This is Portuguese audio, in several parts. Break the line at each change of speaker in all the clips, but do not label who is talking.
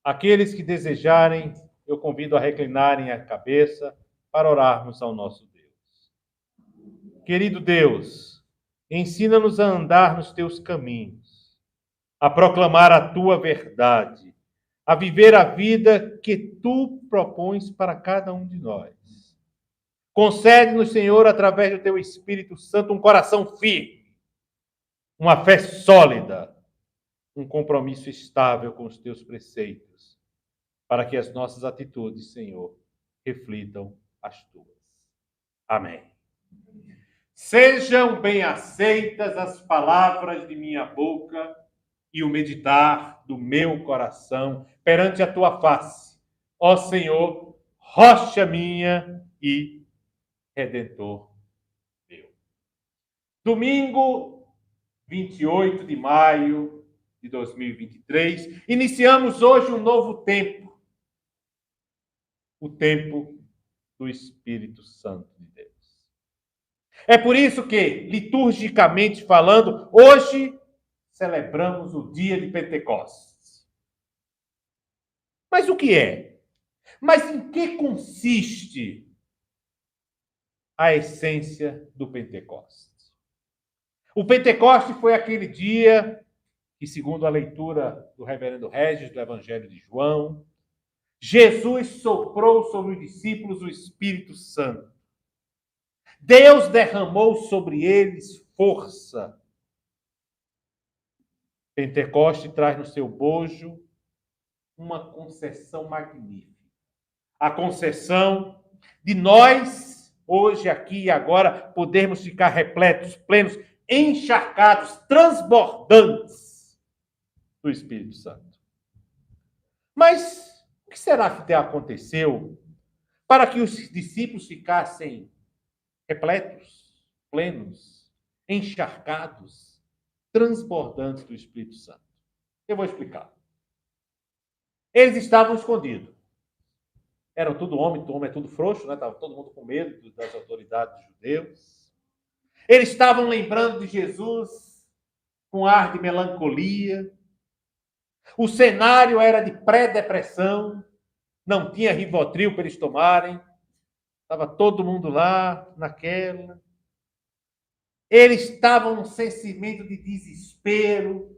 Aqueles que desejarem, eu convido a reclinarem a cabeça para orarmos ao nosso Deus. Querido Deus, ensina-nos a andar nos teus caminhos, a proclamar a tua verdade, a viver a vida que tu propões para cada um de nós. Concede-nos, Senhor, através do teu Espírito Santo, um coração firme, uma fé sólida, um compromisso estável com os teus preceitos, para que as nossas atitudes, Senhor, reflitam as tuas. Amém. Sejam bem aceitas as palavras de minha boca e o meditar do meu coração perante a tua face, ó Senhor, rocha minha e Redentor meu. Domingo, 28 de maio de 2023, iniciamos hoje um novo tempo, o tempo do Espírito Santo de Deus. É por isso que, liturgicamente falando, hoje celebramos o dia de Pentecostes. Mas o que é? Mas em que consiste a essência do Pentecostes? O Pentecostes foi aquele dia que, segundo a leitura do reverendo Regis, do Evangelho de João, Jesus soprou sobre os discípulos o Espírito Santo. Deus derramou sobre eles força. Pentecoste traz no seu bojo uma concessão magnífica. A concessão de nós, hoje, aqui e agora, podermos ficar repletos, plenos, encharcados, transbordantes do Espírito Santo. Mas o que será que aconteceu para que os discípulos ficassem repletos, plenos, encharcados, transbordantes do Espírito Santo? Eu vou explicar. Eles estavam escondidos. Eram tudo homem é tudo frouxo, né? Estava todo mundo com medo das autoridades judeus. Eles estavam lembrando de Jesus com ar de melancolia. O cenário era de pré-depressão, não tinha Rivotril para eles tomarem. Estava todo mundo lá, naquela. Eles estavam num sentimento de desespero.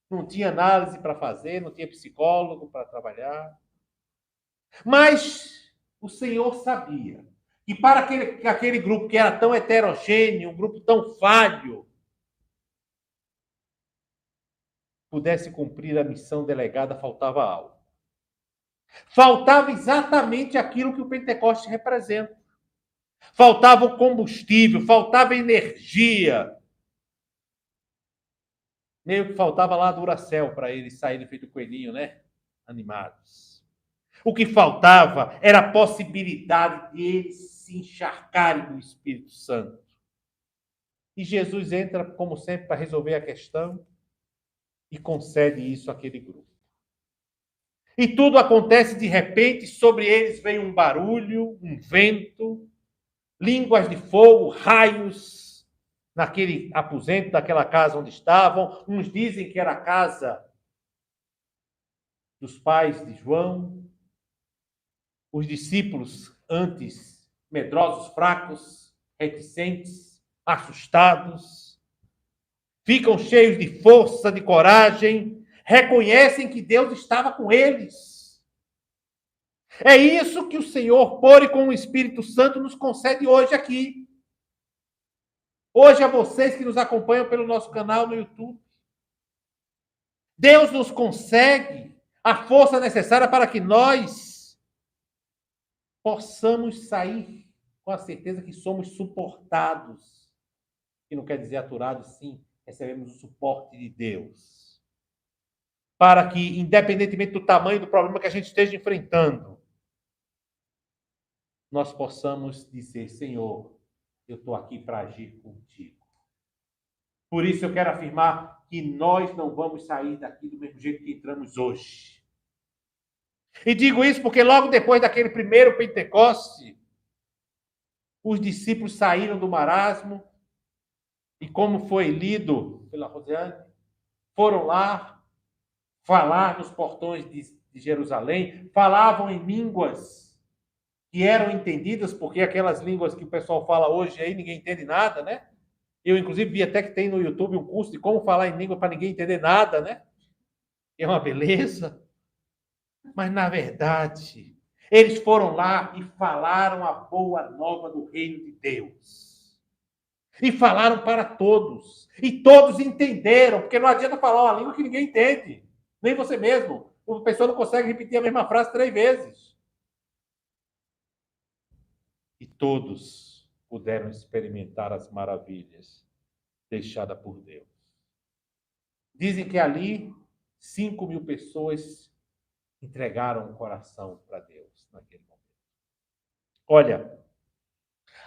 Não tinha análise para fazer, não tinha psicólogo para trabalhar. Mas o Senhor sabia que para aquele grupo que era tão heterogêneo, um grupo tão falho, pudesse cumprir a missão delegada, faltava algo. Faltava exatamente aquilo que o Pentecostes representa. Faltava o combustível, faltava energia. Meio que faltava lá a Duracell para eles saírem feito coelhinho, né? Animados. O que faltava era a possibilidade de eles se encharcarem do Espírito Santo. E Jesus entra, como sempre, para resolver a questão e concede isso àquele grupo. E tudo acontece de repente, sobre eles vem um barulho, um vento, línguas de fogo, raios, naquele aposento, daquela casa onde estavam. Uns dizem que era a casa dos pais de João. Os discípulos, antes medrosos, fracos, reticentes, assustados, ficam cheios de força, de coragem, reconhecem que Deus estava com eles. É isso que o Senhor, por e com o Espírito Santo, nos concede hoje aqui. Hoje a vocês que nos acompanham pelo nosso canal no YouTube. Deus nos concede a força necessária para que nós possamos sair com a certeza que somos suportados. Que não quer dizer aturados, sim, recebemos o suporte de Deus. Para que, independentemente do tamanho do problema que a gente esteja enfrentando, nós possamos dizer, Senhor, eu estou aqui para agir contigo. Por isso eu quero afirmar que nós não vamos sair daqui do mesmo jeito que entramos hoje. E digo isso porque logo depois daquele primeiro Pentecoste, os discípulos saíram do marasmo e, como foi lido pela Rosiane, foram lá, falar nos portões de Jerusalém, falavam em línguas que eram entendidas, porque aquelas línguas que o pessoal fala hoje aí, ninguém entende nada, né? Eu, inclusive, vi até que tem no YouTube um curso de como falar em língua para ninguém entender nada, né? É uma beleza. Mas, na verdade, eles foram lá e falaram a boa nova do reino de Deus. E falaram para todos. E todos entenderam, porque não adianta falar uma língua que ninguém entende. Nem você mesmo. A pessoa não consegue repetir a mesma frase 3 vezes. E todos puderam experimentar as maravilhas deixadas por Deus. Dizem que ali 5.000 pessoas entregaram o coração para Deus naquele momento. Olha,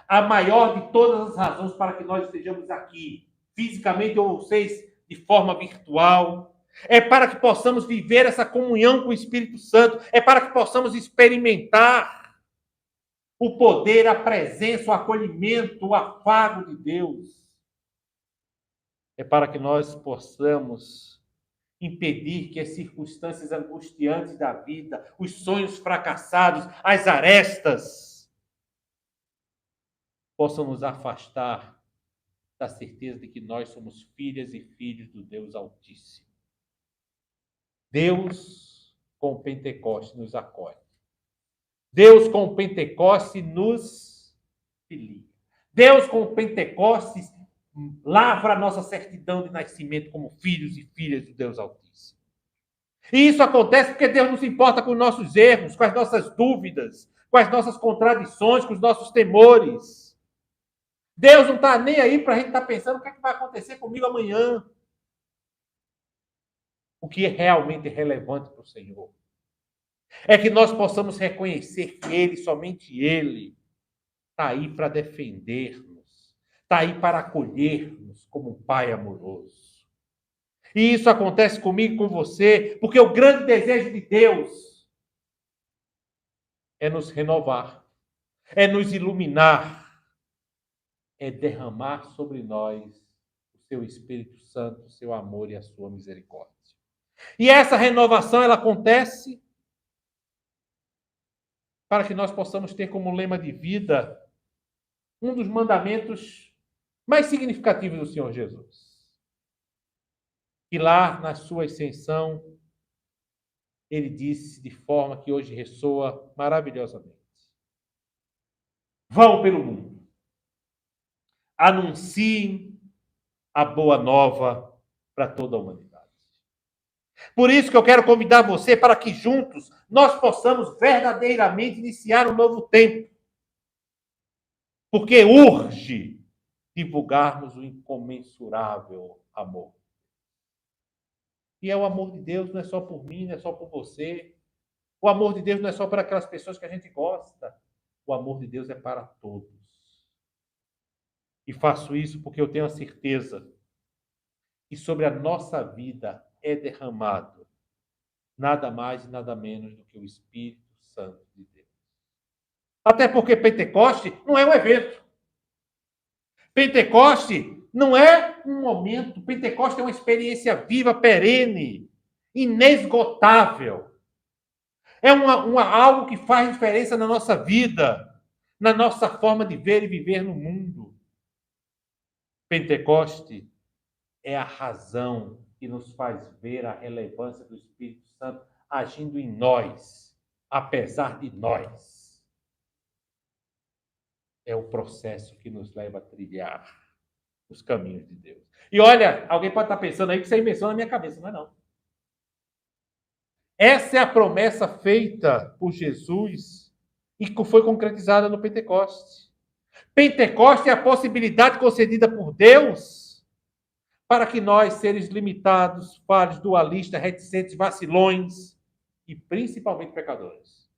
a maior de todas as razões para que nós estejamos aqui, fisicamente ou vocês de forma virtual, é para que possamos viver essa comunhão com o Espírito Santo, é para que possamos experimentar o poder, a presença, o acolhimento, o afago de Deus. É para que nós possamos impedir que as circunstâncias angustiantes da vida, os sonhos fracassados, as arestas, possam nos afastar da certeza de que nós somos filhas e filhos do Deus Altíssimo. Deus, com o Pentecoste, nos acolhe. Deus, com o Pentecoste, nos filia. Deus, com o Pentecoste, lavra a nossa certidão de nascimento como filhos e filhas do Deus Altíssimo. E isso acontece porque Deus não se importa com os nossos erros, com as nossas dúvidas, com as nossas contradições, com os nossos temores. Deus não está nem aí para a gente estar pensando o que, é que vai acontecer comigo amanhã. O que é realmente relevante para o Senhor é que nós possamos reconhecer que Ele, somente Ele, está aí para defender-nos, está aí para acolher-nos como um Pai amoroso. E isso acontece comigo e com você, porque o grande desejo de Deus é nos renovar, é nos iluminar, é derramar sobre nós o seu Espírito Santo, o seu amor e a sua misericórdia. E essa renovação, ela acontece para que nós possamos ter como lema de vida um dos mandamentos mais significativos do Senhor Jesus. E lá, na sua ascensão, ele disse de forma que hoje ressoa maravilhosamente: vão pelo mundo, anunciem a boa nova para toda a humanidade. Por isso que eu quero convidar você para que juntos nós possamos verdadeiramente iniciar um novo tempo. Porque urge divulgarmos o incomensurável amor. E é o amor de Deus, não é só por mim, não é só por você. O amor de Deus não é só para aquelas pessoas que a gente gosta. O amor de Deus é para todos. E faço isso porque eu tenho a certeza que sobre a nossa vida é derramado nada mais e nada menos do que o Espírito Santo de Deus. Até porque Pentecoste não é um evento. Pentecoste não é um momento. Pentecoste é uma experiência viva, perene, inesgotável. É algo que faz diferença na nossa vida, na nossa forma de ver e viver no mundo. Pentecoste é a razão que nos faz ver a relevância do Espírito Santo agindo em nós, apesar de nós. É o processo que nos leva a trilhar os caminhos de Deus. E olha, alguém pode estar pensando aí que isso é invenção na minha cabeça, não é não. Essa é a promessa feita por Jesus e que foi concretizada no Pentecoste. Pentecoste é a possibilidade concedida por Deus para que nós, seres limitados, falhos, dualistas, reticentes, vacilões e principalmente pecadores,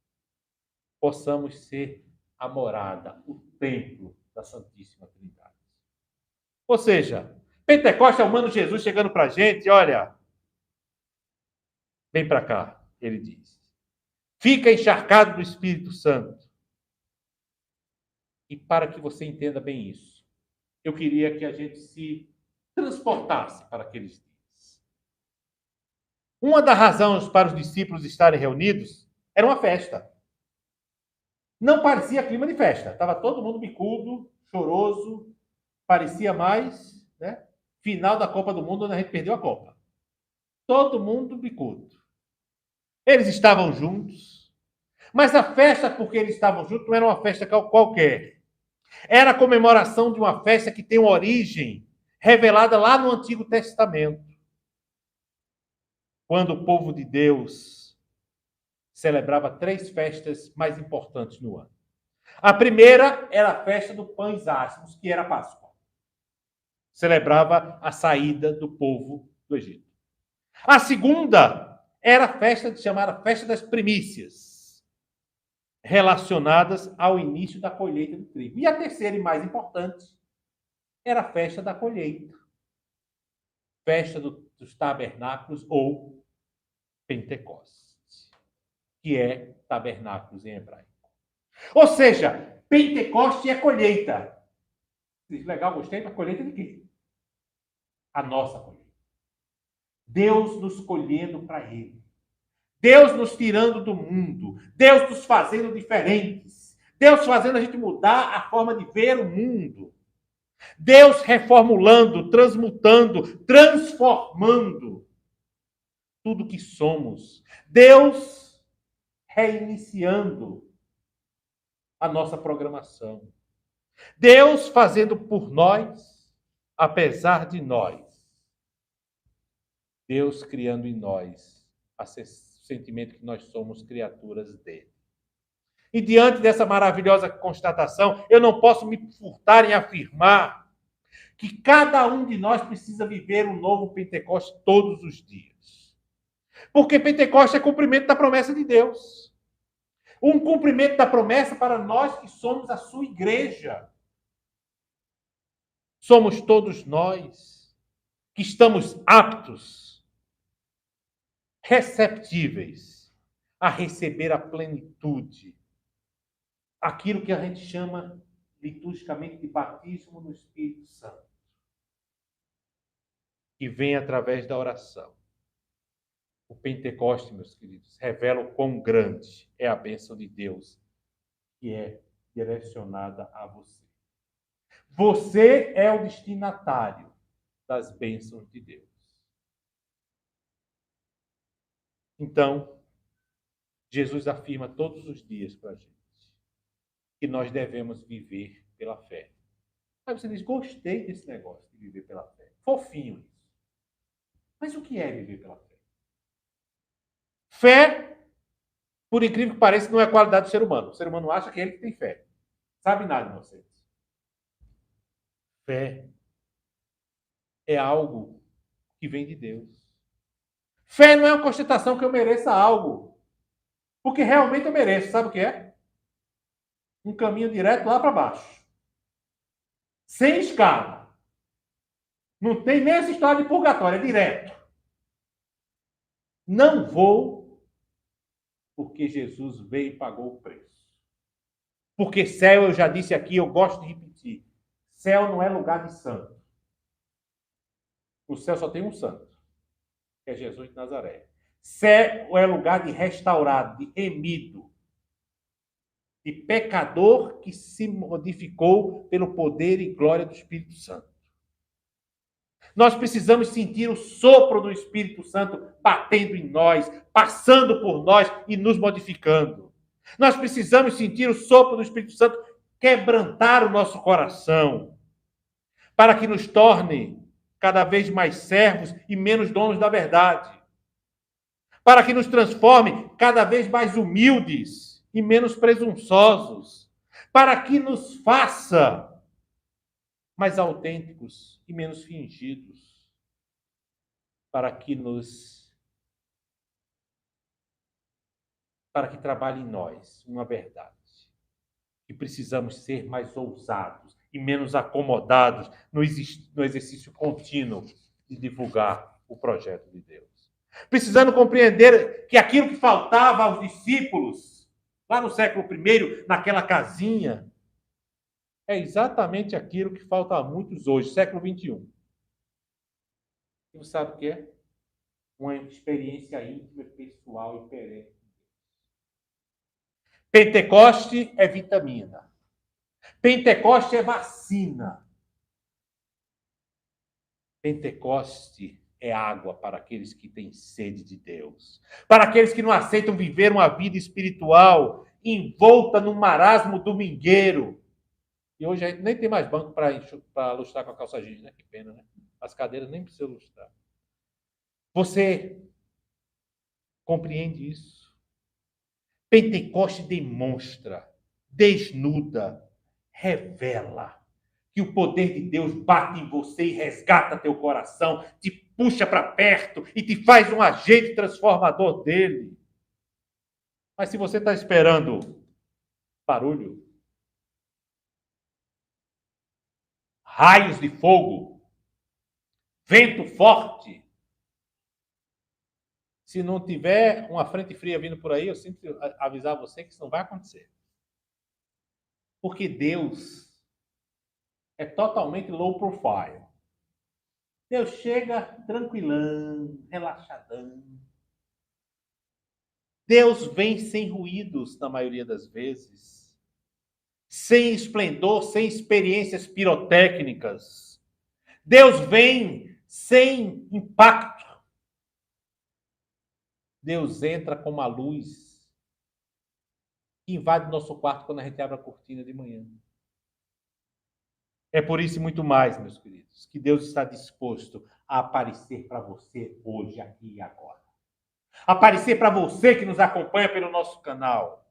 possamos ser a morada, o templo da Santíssima Trindade. Ou seja, Pentecoste é o mano Jesus chegando para a gente, olha, vem para cá, ele diz. Fica encharcado do Espírito Santo. E para que você entenda bem isso, eu queria que a gente se transportasse para aqueles dias. Uma das razões para os discípulos estarem reunidos era uma festa. Não parecia clima de festa. Estava todo mundo bicudo, choroso. Parecia mais, né? Final da Copa do Mundo, onde a gente perdeu a Copa. Todo mundo bicudo. Eles estavam juntos. Mas a festa, porque eles estavam juntos, não era uma festa qualquer. Era a comemoração de uma festa que tem uma origem revelada lá no Antigo Testamento. Quando o povo de Deus celebrava 3 festas mais importantes no ano. A primeira era a festa do Pães Asmos, que era a Páscoa. Celebrava a saída do povo do Egito. A segunda era a festa chamada Festa das Primícias, relacionadas ao início da colheita do trigo. E a terceira e mais importante era a festa da colheita, festa dos tabernáculos ou Pentecostes, que é tabernáculos em hebraico. Ou seja, Pentecoste é colheita. Legal, gostei, mas colheita de quê? A nossa colheita. Deus nos colhendo para Ele. Deus nos tirando do mundo. Deus nos fazendo diferentes. Deus fazendo a gente mudar a forma de ver o mundo. Deus reformulando, transmutando, transformando tudo que somos. Deus reiniciando a nossa programação. Deus fazendo por nós, apesar de nós. Deus criando em nós o sentimento que nós somos criaturas dele. E diante dessa maravilhosa constatação, eu não posso me furtar em afirmar que cada um de nós precisa viver um novo Pentecoste todos os dias. Porque Pentecoste é cumprimento da promessa de Deus. Um cumprimento da promessa para nós que somos a sua igreja. Somos todos nós que estamos aptos, receptíveis a receber a plenitude, aquilo que a gente chama liturgicamente de batismo no Espírito Santo, que vem através da oração. O Pentecoste, meus queridos, revela o quão grande é a bênção de Deus que é direcionada a você. Você é o destinatário das bênçãos de Deus. Então, Jesus afirma todos os dias para a gente que nós devemos viver pela fé. Aí você diz, gostei desse negócio de viver pela fé. Fofinho isso. Mas o que é viver pela fé? Fé, por incrível que pareça, não é qualidade do ser humano. O ser humano acha que é ele que tem fé. Sabe nada, vocês. Fé é algo que vem de Deus. Fé não é uma constatação que eu mereça algo. Porque realmente eu mereço. Sabe o que é? Um caminho direto lá para baixo. Sem escada. Não tem nem essa história de purgatório, é direto. Não vou porque Jesus veio e pagou o preço. Porque céu, eu já disse aqui, eu gosto de repetir, céu não é lugar de santo. O céu só tem um santo, que é Jesus de Nazaré. Céu é lugar de restaurado, de remido, de pecador que se modificou pelo poder e glória do Espírito Santo. Nós precisamos sentir o sopro do Espírito Santo batendo em nós, passando por nós e nos modificando. Nós precisamos sentir o sopro do Espírito Santo quebrantar o nosso coração, para que nos torne cada vez mais servos e menos donos da verdade. Para que nos transforme cada vez mais humildes e menos presunçosos. Para que nos faça mais autênticos e menos fingidos. Para que trabalhe em nós uma verdade. Que precisamos ser mais ousados e menos acomodados no exercício contínuo de divulgar o projeto de Deus. Precisando compreender que aquilo que faltava aos discípulos, lá no século I, naquela casinha, é exatamente aquilo que falta a muitos hoje, século XXI. E você sabe o que é? uma experiência íntima, pessoal e perene. Pentecoste é vitamina. Pentecoste é vacina. Pentecoste é água para aqueles que têm sede de Deus. Para aqueles que não aceitam viver uma vida espiritual envolta num marasmo domingueiro. E hoje a gente nem tem mais banco para lustrar com a calça jeans, né? Que pena, né? As cadeiras nem precisam lustrar. Você compreende isso? Pentecoste demonstra, desnuda, revela que o poder de Deus bate em você e resgata teu coração, te puxa para perto e te faz um agente transformador dele. Mas se você está esperando barulho, raios de fogo, vento forte, se não tiver uma frente fria vindo por aí, eu sinto avisar você que isso não vai acontecer. Porque Deus é totalmente low profile. Deus chega tranquilão, relaxadão. Deus vem sem ruídos, na maioria das vezes. Sem esplendor, sem experiências pirotécnicas. Deus vem sem impacto. Deus entra com uma luz que invade nosso quarto quando a gente abre a cortina de manhã. É por isso e muito mais, meus queridos, que Deus está disposto a aparecer para você hoje, aqui e agora. Aparecer para você que nos acompanha pelo nosso canal.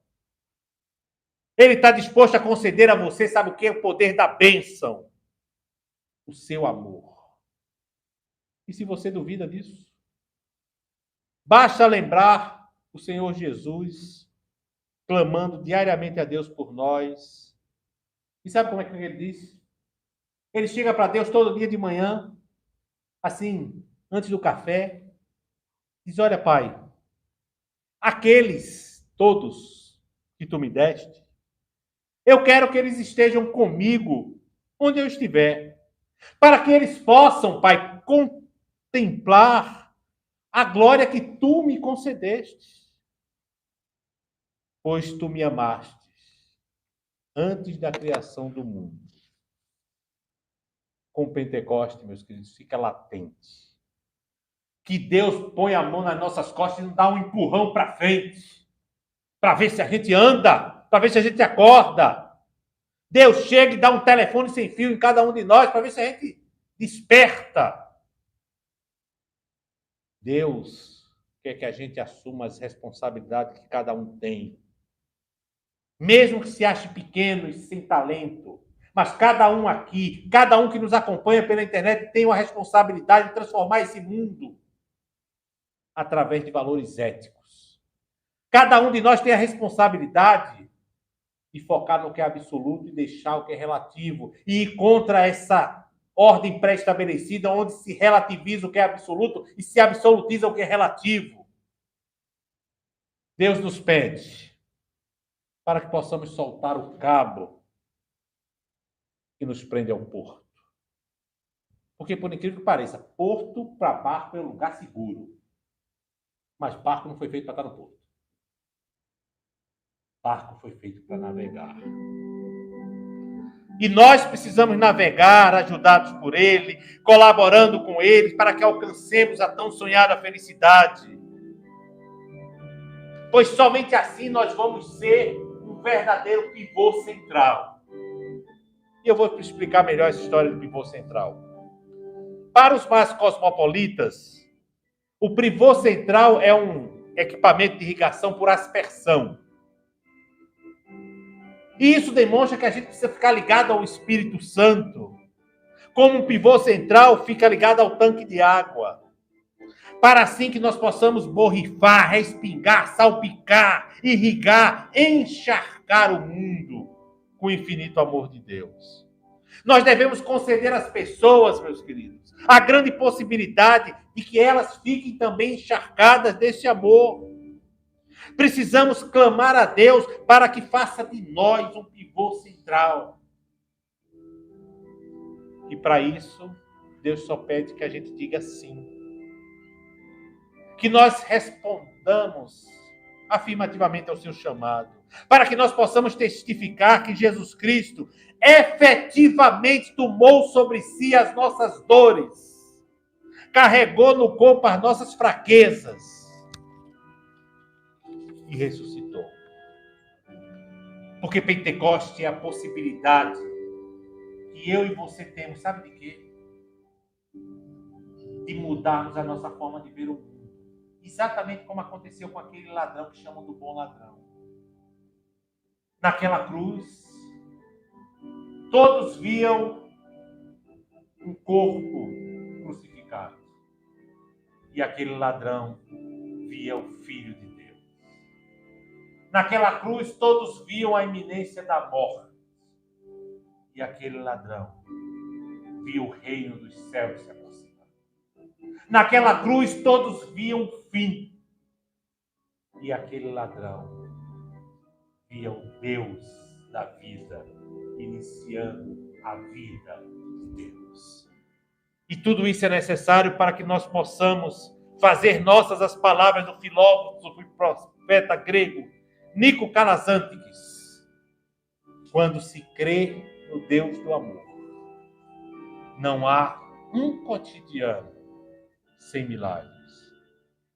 Ele está disposto a conceder a você, sabe o que? O poder da bênção. O seu amor. E se você duvida disso, basta lembrar o Senhor Jesus clamando diariamente a Deus por nós. E sabe como é que ele diz? Ele chega para Deus todo dia de manhã, assim, antes do café, diz: olha, Pai, aqueles todos que tu me deste, eu quero que eles estejam comigo onde eu estiver, para que eles possam, Pai, contemplar a glória que tu me concedeste, pois tu me amaste antes da criação do mundo. Com Pentecoste, meus queridos, fica latente. Que Deus põe a mão nas nossas costas e nos dá um empurrão para frente, para ver se a gente anda, para ver se a gente acorda. Deus chega e dá um telefone sem fio em cada um de nós para ver se a gente desperta. Deus quer que a gente assuma as responsabilidades que cada um tem. Mesmo que se ache pequeno e sem talento, mas cada um aqui, cada um que nos acompanha pela internet tem uma responsabilidade de transformar esse mundo através de valores éticos. Cada um de nós tem a responsabilidade de focar no que é absoluto e deixar o que é relativo, e ir contra essa ordem pré-estabelecida onde se relativiza o que é absoluto e se absolutiza o que é relativo. Deus nos pede para que possamos soltar o cabo que nos prende ao porto. Porque, por incrível que pareça, porto para barco é um lugar seguro. Mas barco não foi feito para estar no porto. Barco foi feito para navegar. E nós precisamos navegar, ajudados por Ele, colaborando com Ele, para que alcancemos a tão sonhada felicidade. Pois somente assim nós vamos ser um verdadeiro pivô central. E eu vou explicar melhor essa história do pivô central. Para os mais cosmopolitas, o pivô central é um equipamento de irrigação por aspersão. E isso demonstra que a gente precisa ficar ligado ao Espírito Santo. Como um pivô central fica ligado ao tanque de água. Para assim que nós possamos borrifar, respingar, salpicar, irrigar, encharcar o mundo com o infinito amor de Deus. Nós devemos conceder às pessoas, meus queridos, a grande possibilidade de que elas fiquem também encharcadas desse amor. Precisamos clamar a Deus para que faça de nós um pivô central. E para isso, Deus só pede que a gente diga sim. que nós respondamos afirmativamente ao seu chamado, para que nós possamos testificar que Jesus Cristo efetivamente tomou sobre si as nossas dores, carregou no corpo as nossas fraquezas e ressuscitou. Porque Pentecoste é a possibilidade que eu e você temos, sabe de quê? De mudarmos a nossa forma de ver o mundo. Exatamente como aconteceu com aquele ladrão que chamam do bom ladrão. Naquela cruz, todos viam um corpo crucificado. E aquele ladrão via o Filho de Deus. Naquela cruz, todos viam a iminência da morte. E aquele ladrão via o reino dos céus se aproximando. Naquela cruz, todos viam o fim. E aquele ladrão via o Deus da vida, iniciando a vida de Deus. E tudo isso é necessário para que nós possamos fazer nossas as palavras do filósofo e profeta grego Nico Kazantzakis. Quando se crê no Deus do amor, não há um cotidiano sem milagres.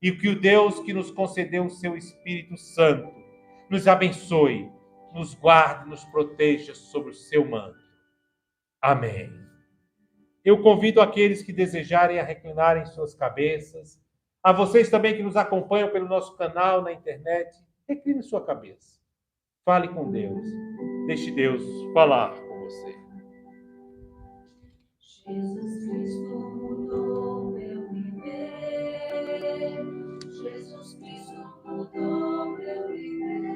E que o Deus que nos concedeu o seu Espírito Santo nos abençoe, nos guarde, nos proteja sobre o seu manto. Amém. Eu convido aqueles que desejarem a reclinarem suas cabeças, a vocês também que nos acompanham pelo nosso canal na internet, recline sua cabeça. Fale com Deus. Deixe Deus falar com você.
Jesus Cristo mudou meu viver. Jesus Cristo mudou meu viver.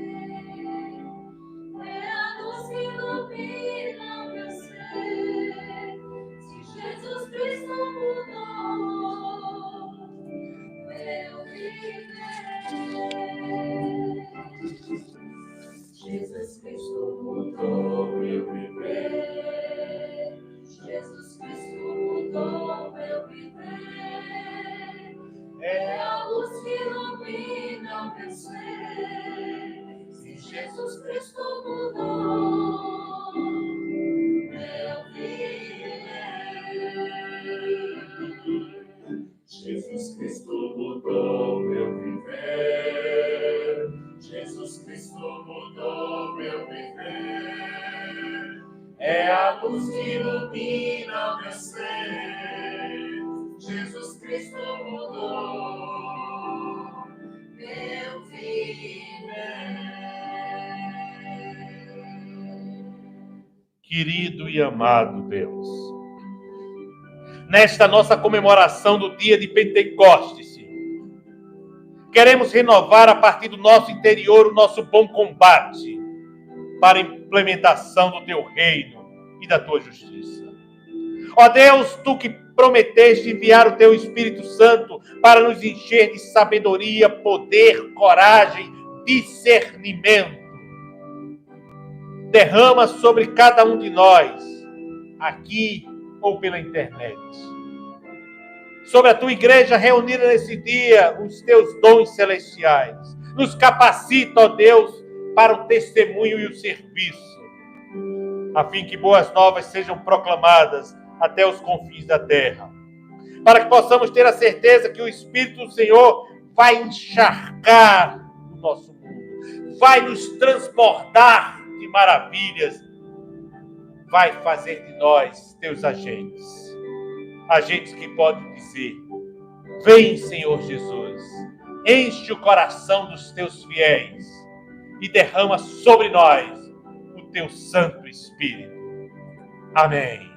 É a luz que ilumina meu ser. Se Jesus Cristo mudou meu viver. Jesus Cristo mudou meu viver. Jesus Cristo mudou meu viver. É a luz que ilumina o meu ser. Se Jesus Cristo mudou meu viver. Jesus Cristo mudou meu viver. Jesus Cristo mudou meu viver. É a luz que ilumina o meu ser. Jesus Cristo mudou meu viver.
Querido e amado Deus, nesta nossa comemoração do dia de Pentecostes, queremos renovar a partir do nosso interior o nosso bom combate para a implementação do teu reino e da tua justiça. Ó Deus, tu que prometeste enviar o teu Espírito Santo para nos encher de sabedoria, poder, coragem, discernimento, derrama sobre cada um de nós, aqui ou pela internet, sobre a tua igreja reunida nesse dia, os teus dons celestiais. Nos capacita, ó Deus, para o testemunho e o serviço, a fim que boas novas sejam proclamadas até os confins da terra, para que possamos ter a certeza que o Espírito do Senhor vai encharcar o nosso mundo, vai nos transbordar de maravilhas, vai fazer de nós teus agentes que podem dizer: vem, Senhor Jesus, enche o coração dos teus fiéis e derrama sobre nós o teu Santo Espírito. Amém.